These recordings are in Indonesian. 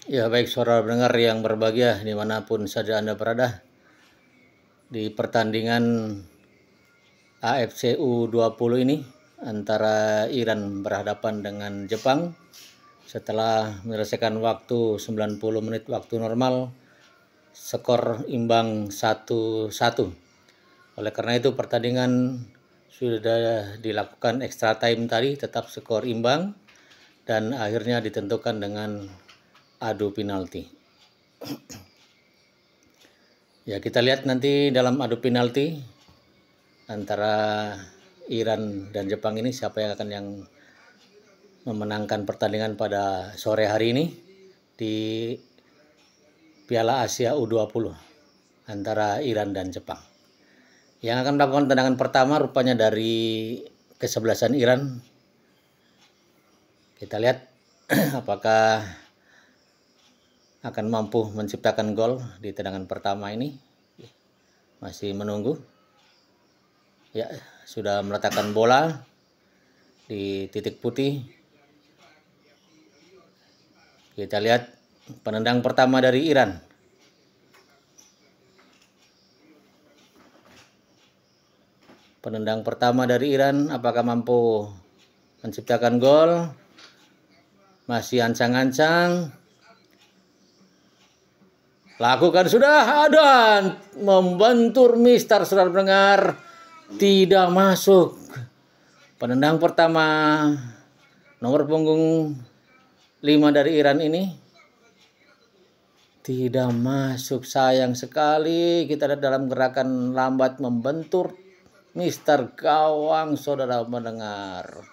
Ya, baik saudara pendengar yang berbahagia dimanapun saja Anda berada, di pertandingan AFC U20 ini antara Iran berhadapan dengan Jepang setelah menyelesaikan waktu 90 menit waktu normal, skor imbang 1-1. Oleh karena itu pertandingan sudah dilakukan extra time tadi, tetap skor imbang dan akhirnya ditentukan dengan adu penalti. Ya, kita lihat nanti dalam adu penalti antara Iran dan Jepang ini siapa yang akan memenangkan pertandingan pada sore hari ini di Piala Asia U20 antara Iran dan Jepang. Yang akan melakukan tendangan pertama rupanya dari kesebelasan Iran. Kita lihat apakah akan mampu menciptakan gol di tendangan pertama ini. Masih menunggu. Ya, sudah meletakkan bola di titik putih. Kita lihat penendang pertama dari Iran. Penendang pertama dari Iran apakah mampu menciptakan gol? Masih ancang-ancang. Lakukan sudah, dan membentur Mister saudara pendengar, tidak masuk. Penendang pertama nomor punggung 5 dari Iran ini tidak masuk, sayang sekali. Kita ada dalam gerakan lambat membentur Mister gawang saudara mendengar.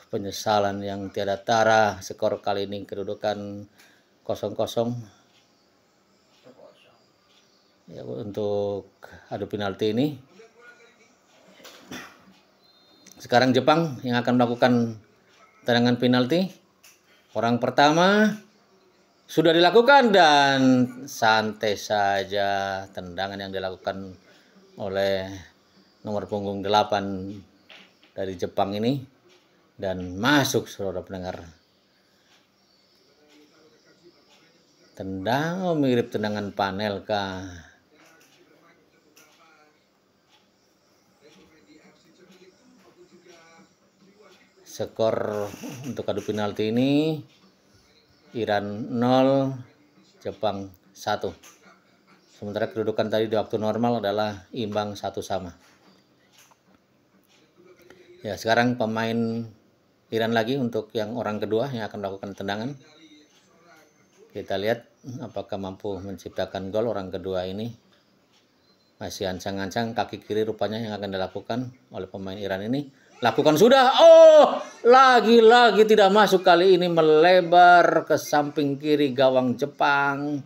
Penyesalan yang tiada tara. Skor kali ini kedudukan 0-0 ya, untuk adu penalti ini. Sekarang Jepang yang akan melakukan tendangan penalti. Orang pertama sudah dilakukan dan santai saja tendangan yang dilakukan oleh nomor punggung 8 dari Jepang ini dan masuk saudara pendengar. Mirip tendangan panel kah? Skor untuk adu penalti ini Iran 0, Jepang 1. Sementara kedudukan tadi di waktu normal adalah imbang 1 sama. Ya, sekarang pemain Iran lagi untuk yang orang kedua yang akan melakukan tendangan. Kita lihat apakah mampu menciptakan gol orang kedua ini. Masih ancang-ancang, kaki kiri rupanya yang akan dilakukan oleh pemain Iran ini. Lakukan sudah. Lagi-lagi tidak masuk, kali ini melebar ke samping kiri gawang Jepang.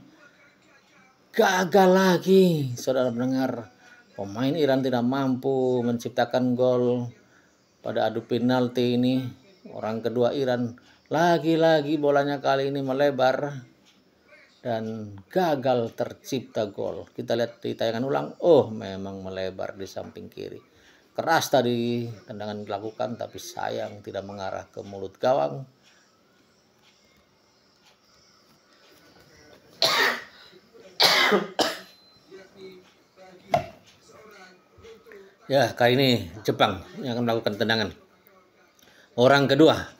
Gagal lagi saudara pendengar. Pemain Iran tidak mampu menciptakan gol pada adu penalti ini. Orang kedua Iran lagi-lagi bolanya kali ini melebar dan gagal tercipta gol. Kita lihat di tayangan ulang. Memang melebar di samping kiri. Keras tadi tendangan dilakukan, tapi sayang tidak mengarah ke mulut gawang. Ya, kali ini Jepang yang akan melakukan tendangan. Orang kedua,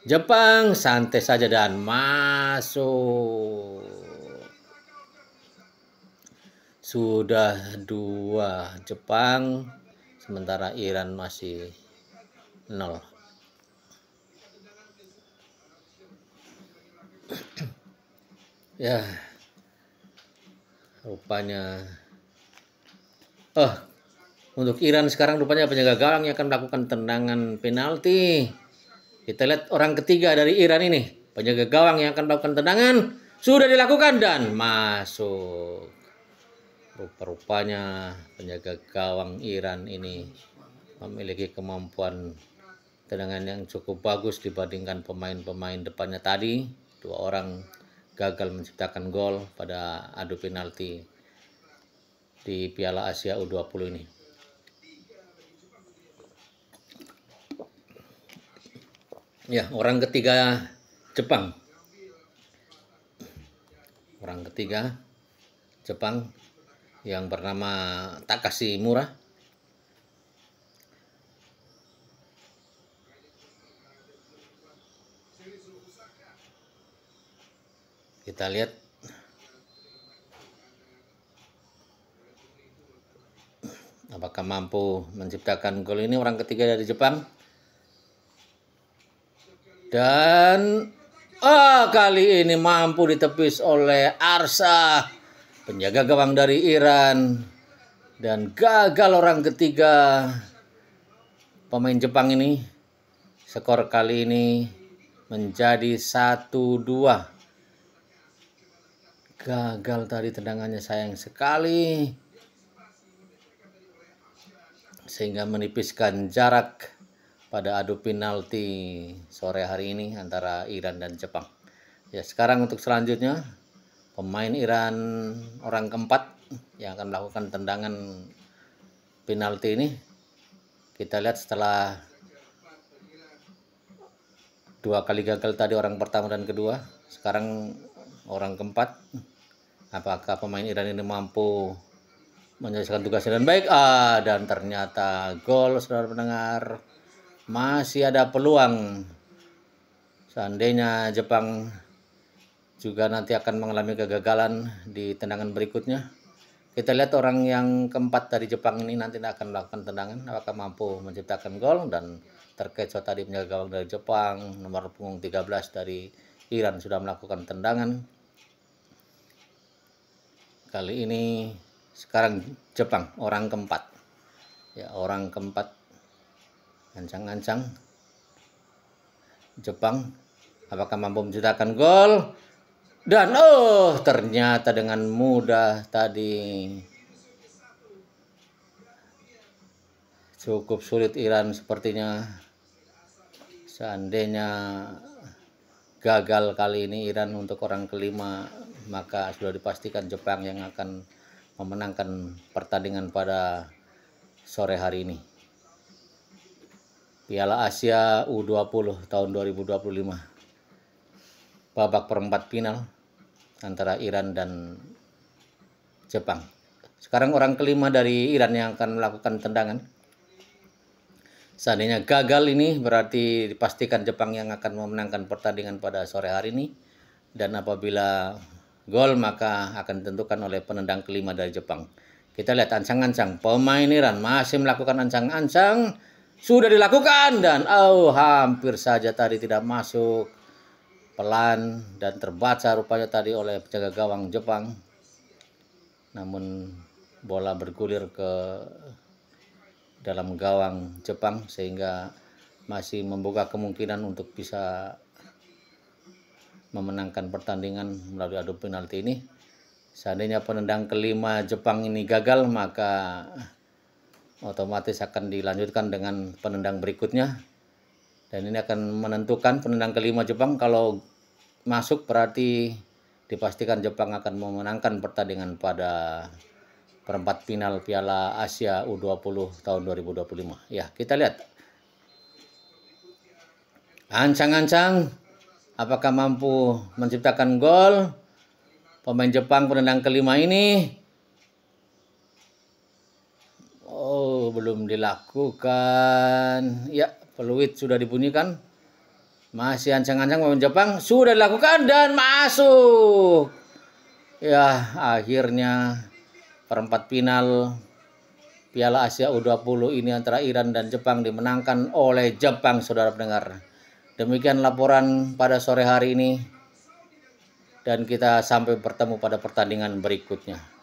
Jepang santai saja dan masuk. Sudah 2 Jepang, sementara Iran masih 0. Ya, rupanya untuk Iran sekarang rupanya penjaga gawang yang akan melakukan tendangan penalti. Kita lihat orang ketiga dari Iran ini, penjaga gawang yang akan melakukan tendangan, sudah dilakukan dan masuk. Rupa-rupanya penjaga gawang Iran ini memiliki kemampuan tendangan yang cukup bagus dibandingkan pemain-pemain depannya tadi. 2 orang gagal menciptakan gol pada adu penalti di Piala Asia U20 ini. Ya, orang ketiga Jepang orang ketiga Jepang yang bernama Takashi Mura. Kita lihat apakah mampu menciptakan gol ini orang ketiga dari Jepang. Dan kali ini mampu ditepis oleh Arsa, penjaga gawang dari Iran. Dan gagal orang ketiga pemain Jepang ini. Skor kali ini menjadi 1-2. Gagal tadi tendangannya, sayang sekali. Sehingga menipiskan jarak pada adu penalti sore hari ini antara Iran dan Jepang. Ya, sekarang untuk selanjutnya pemain Iran orang keempat yang akan melakukan tendangan penalti ini. Kita lihat setelah 2 kali gagal tadi orang pertama dan kedua, sekarang orang keempat. Apakah pemain Iran ini mampu menyelesaikan tugasnya dengan baik? Dan ternyata gol, saudara pendengar. Masih ada peluang. Seandainya Jepang juga nanti akan mengalami kegagalan di tendangan berikutnya. Kita lihat orang yang keempat dari Jepang ini nanti akan melakukan tendangan. Apakah mampu menciptakan gol? Dan terkecoh tadi penjaga gawang dari Jepang, nomor punggung 13 dari Iran sudah melakukan tendangan. Kali ini sekarang Jepang orang keempat. Ya, orang keempat. Ancang-ancang Jepang apakah mampu menciptakan gol? Dan ternyata dengan mudah tadi. Cukup sulit Iran sepertinya. Seandainya gagal kali ini Iran untuk orang kelima, maka sudah dipastikan Jepang yang akan memenangkan pertandingan pada sore hari ini. Piala Asia U20 tahun 2025. Babak perempat final antara Iran dan Jepang. Sekarang orang kelima dari Iran yang akan melakukan tendangan. Seandainya gagal ini berarti dipastikan Jepang yang akan memenangkan pertandingan pada sore hari ini. Dan apabila gol maka akan ditentukan oleh penendang kelima dari Jepang. Kita lihat ancang-ancang pemain Iran masih melakukan ancang-ancang. Sudah dilakukan dan hampir saja tadi tidak masuk. Pelan dan terbaca rupanya tadi oleh penjaga gawang Jepang. Namun bola bergulir ke dalam gawang Jepang sehingga masih membuka kemungkinan untuk bisa memenangkan pertandingan melalui adu penalti ini. Seandainya penendang kelima Jepang ini gagal, maka otomatis akan dilanjutkan dengan penendang berikutnya. Dan ini akan menentukan penendang kelima Jepang. Kalau masuk berarti dipastikan Jepang akan memenangkan pertandingan pada perempat final Piala Asia U20 tahun 2025. Ya, kita lihat. Ancang-ancang apakah mampu menciptakan gol pemain Jepang penendang kelima ini? Belum dilakukan. Ya, peluit sudah dibunyikan. Masih ancang-ancang pemain Jepang, sudah dilakukan dan masuk. Ya, akhirnya perempat final Piala Asia U20 ini antara Iran dan Jepang dimenangkan oleh Jepang, saudara pendengar. Demikian laporan pada sore hari ini. Dan kita sampai bertemu pada pertandingan berikutnya.